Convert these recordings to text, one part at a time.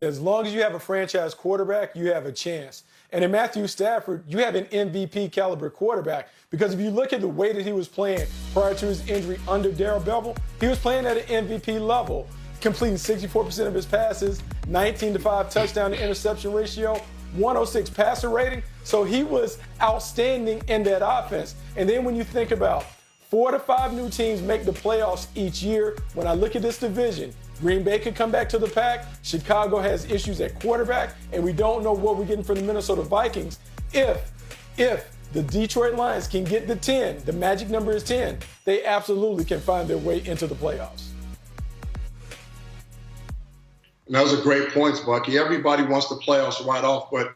As long as you have a franchise quarterback, you have a chance. And in Matthew Stafford, you have an MVP caliber quarterback, because if you look at the way that he was playing prior to his injury under Darrell Bevell, he was playing at an MVP level, completing 64% of his passes, 19-5 touchdown to interception ratio, 106 passer rating. So he was outstanding in that offense. And then when you think about 4 to 5 new teams make the playoffs each year, when I look at this division, Green Bay could come back to the pack. Chicago has issues at quarterback, and we don't know what we're getting from the Minnesota Vikings. If the Detroit Lions can get the 10, the magic number is 10, they absolutely can find their way into the playoffs. And those are great points, Bucky. Everybody wants the playoffs right off, but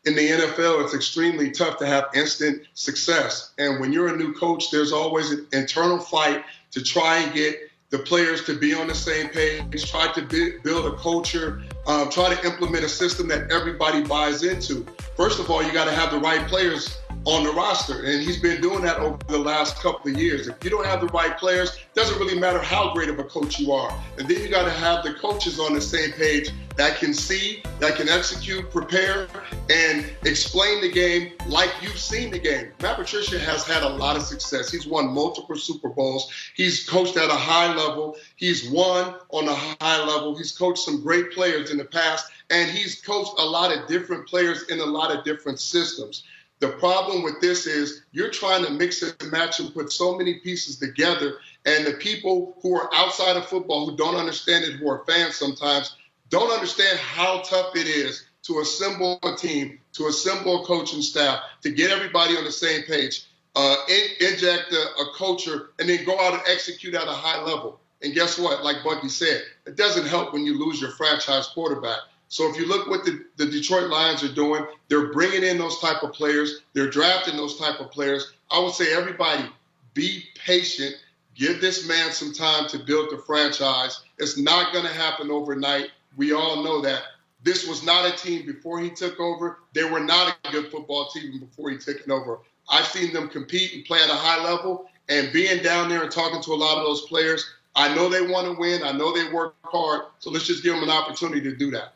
in the NFL, it's extremely tough to have instant success. And when you're a new coach, there's always an internal fight to try and get the players to be on the same page, try to build a culture, try to implement a system that everybody buys into. First of all, you got to have the right players on the roster, and he's been doing that over the last couple of years. If you don't have the right players, it doesn't really matter how great of a coach you are. And then you got to have the coaches on the same page that can see, that can execute, prepare, and explain the game like you've seen the game. Matt Patricia has had a lot of success. He's won multiple Super Bowls. He's coached at a high level. He's won on a high level. He's coached some great players in the past, and he's coached a lot of different players in a lot of different systems. The problem with this is you're trying to mix and match and put so many pieces together, and the people who are outside of football, who don't understand it, who are fans sometimes, don't understand how tough it is to assemble a team, to assemble a coaching staff, to get everybody on the same page, inject a culture, and then go out and execute at a high level. And guess what? Like Bucky said, it doesn't help when you lose your franchise quarterback. So if you look what the Detroit Lions are doing, they're bringing in those type of players. They're drafting those type of players. I would say everybody be patient. Give this man some time to build the franchise. It's not going to happen overnight. We all know that. This was not a team before he took over. They were not a good football team before he took it over. I've seen them compete and play at a high level, and being down there and talking to a lot of those players, I know they want to win. I know they work hard. So let's just give them an opportunity to do that.